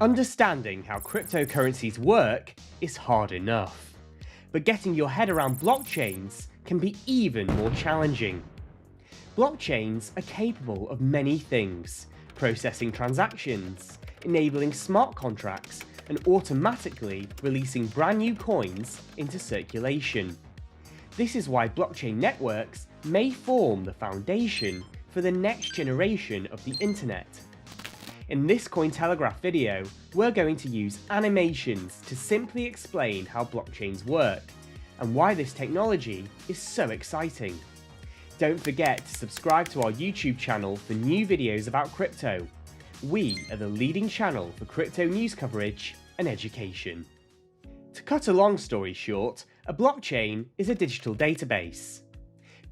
Understanding how cryptocurrencies work is hard enough, but getting your head around blockchains can be even more challenging. Blockchains are capable of many things, processing transactions, enabling smart contracts, and automatically releasing brand new coins into circulation. This is why blockchain networks may form the foundation for the next generation of the internet. In this Cointelegraph video, we're going to use animations to simply explain how blockchains work and why this technology is so exciting. Don't forget to subscribe to our YouTube channel for new videos about crypto. We are the leading channel for crypto news coverage and education. To cut a long story short, a blockchain is a digital database.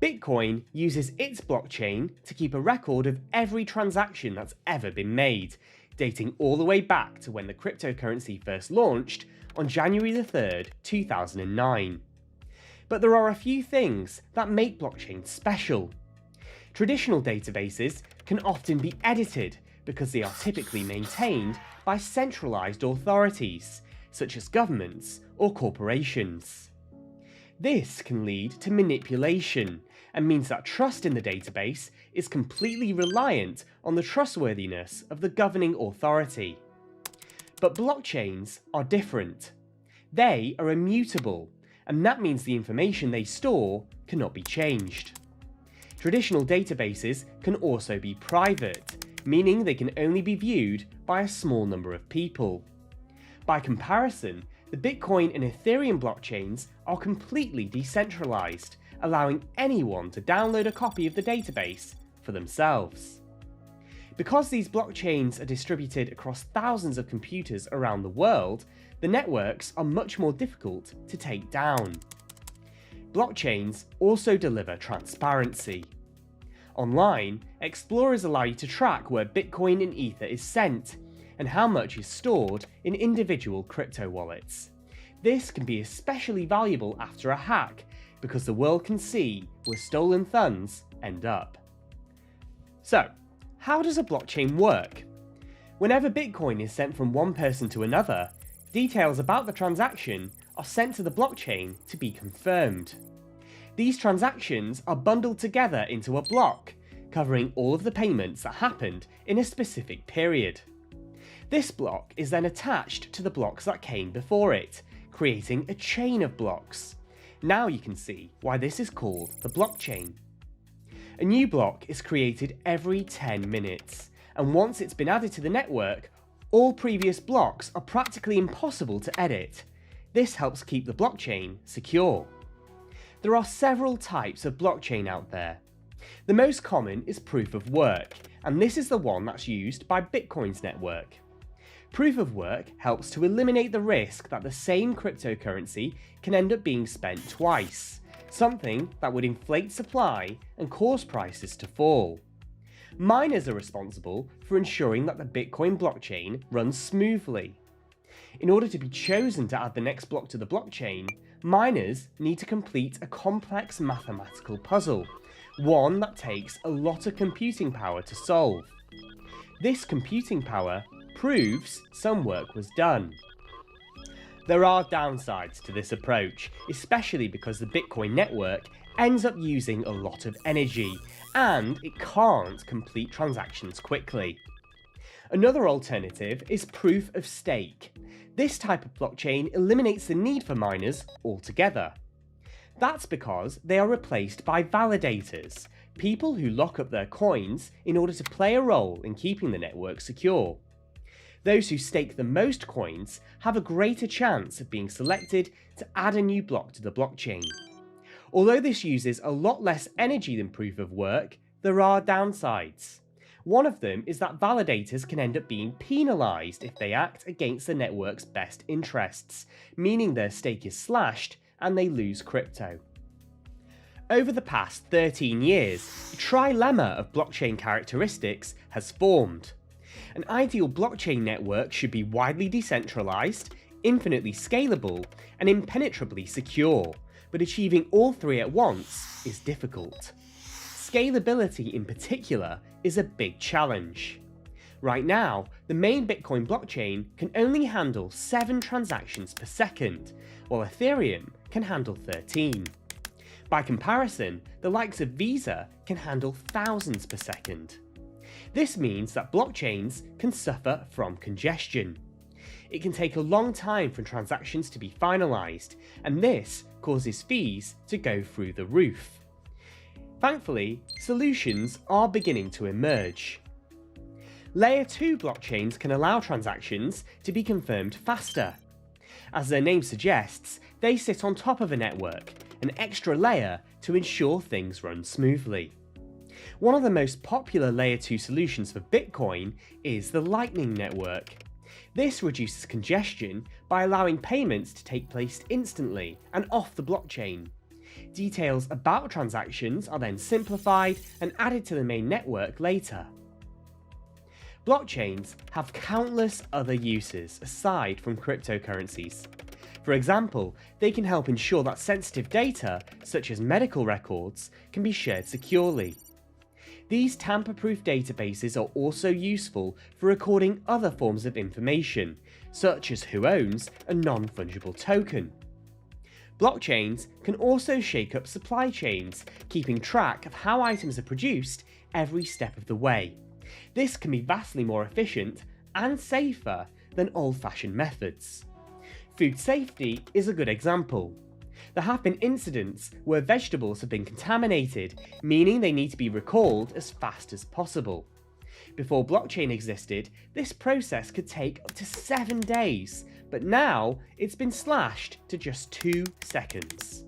Bitcoin uses its blockchain to keep a record of every transaction that's ever been made, dating all the way back to when the cryptocurrency first launched on January 3rd, 2009. But there are a few things that make blockchains special. Traditional databases can often be edited because they are typically maintained by centralized authorities, such as governments or corporations. This can lead to manipulation and means that trust in the database is completely reliant on the trustworthiness of the governing authority. But blockchains are different. They are immutable, and that means the information they store cannot be changed. Traditional databases can also be private, meaning they can only be viewed by a small number of people. By comparison, the Bitcoin and Ethereum blockchains are completely decentralized, allowing anyone to download a copy of the database for themselves. Because these blockchains are distributed across thousands of computers around the world, the networks are much more difficult to take down. Blockchains also deliver transparency. Online, explorers allow you to track where Bitcoin and Ether is sent, and how much is stored in individual crypto wallets. This can be especially valuable after a hack, because the world can see where stolen funds end up. So, how does a blockchain work? Whenever Bitcoin is sent from one person to another, details about the transaction are sent to the blockchain to be confirmed. These transactions are bundled together into a block, covering all of the payments that happened in a specific period. This block is then attached to the blocks that came before it, creating a chain of blocks. Now you can see why this is called the blockchain. A new block is created every 10 minutes, and once it's been added to the network, all previous blocks are practically impossible to edit. This helps keep the blockchain secure. There are several types of blockchain out there. The most common is proof of work, and this is the one that's used by Bitcoin's network. Proof of work helps to eliminate the risk that the same cryptocurrency can end up being spent twice, something that would inflate supply and cause prices to fall. Miners are responsible for ensuring that the Bitcoin blockchain runs smoothly. In order to be chosen to add the next block to the blockchain, miners need to complete a complex mathematical puzzle, one that takes a lot of computing power to solve. This computing power proves some work was done. There are downsides to this approach, especially because the Bitcoin network ends up using a lot of energy, and it can't complete transactions quickly. Another alternative is proof of stake. This type of blockchain eliminates the need for miners altogether. That's because they are replaced by validators, people who lock up their coins in order to play a role in keeping the network secure. Those who stake the most coins have a greater chance of being selected to add a new block to the blockchain. Although this uses a lot less energy than proof of work, there are downsides. One of them is that validators can end up being penalised if they act against the network's best interests, meaning their stake is slashed and they lose crypto. Over the past 13 years, a trilemma of blockchain characteristics has formed. An ideal blockchain network should be widely decentralized, infinitely scalable, and impenetrably secure, but achieving all three at once is difficult. Scalability in particular is a big challenge. Right now, the main Bitcoin blockchain can only handle 7 transactions per second, while Ethereum can handle 13. By comparison, the likes of Visa can handle thousands per second. This means that blockchains can suffer from congestion. It can take a long time for transactions to be finalised, and this causes fees to go through the roof. Thankfully, solutions are beginning to emerge. Layer 2 blockchains can allow transactions to be confirmed faster. As their name suggests, they sit on top of a network, an extra layer to ensure things run smoothly. One of the most popular Layer 2 solutions for Bitcoin is the Lightning Network. This reduces congestion by allowing payments to take place instantly and off the blockchain. Details about transactions are then simplified and added to the main network later. Blockchains have countless other uses aside from cryptocurrencies. For example, they can help ensure that sensitive data, such as medical records, can be shared securely. These tamper-proof databases are also useful for recording other forms of information, such as who owns a non-fungible token. Blockchains can also shake up supply chains, keeping track of how items are produced every step of the way. This can be vastly more efficient and safer than old-fashioned methods. Food safety is a good example. There have been incidents where vegetables have been contaminated, meaning they need to be recalled as fast as possible. Before blockchain existed, this process could take up to 7 days, but now it's been slashed to just 2 seconds.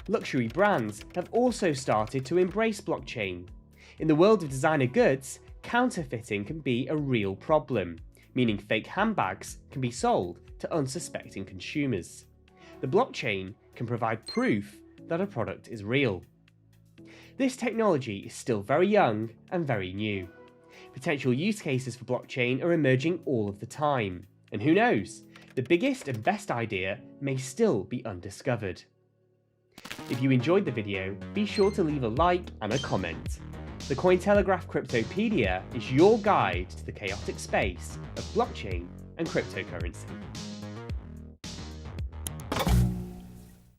Luxury brands have also started to embrace blockchain. In the world of designer goods, counterfeiting can be a real problem, meaning fake handbags can be sold to unsuspecting consumers. The blockchain can provide proof that a product is real. This technology is still very young and very new. Potential use cases for blockchain are emerging all of the time, and who knows, the biggest and best idea may still be undiscovered. If you enjoyed the video, be sure to leave a like and a comment. The Cointelegraph Cryptopedia is your guide to the chaotic space of blockchain and cryptocurrency.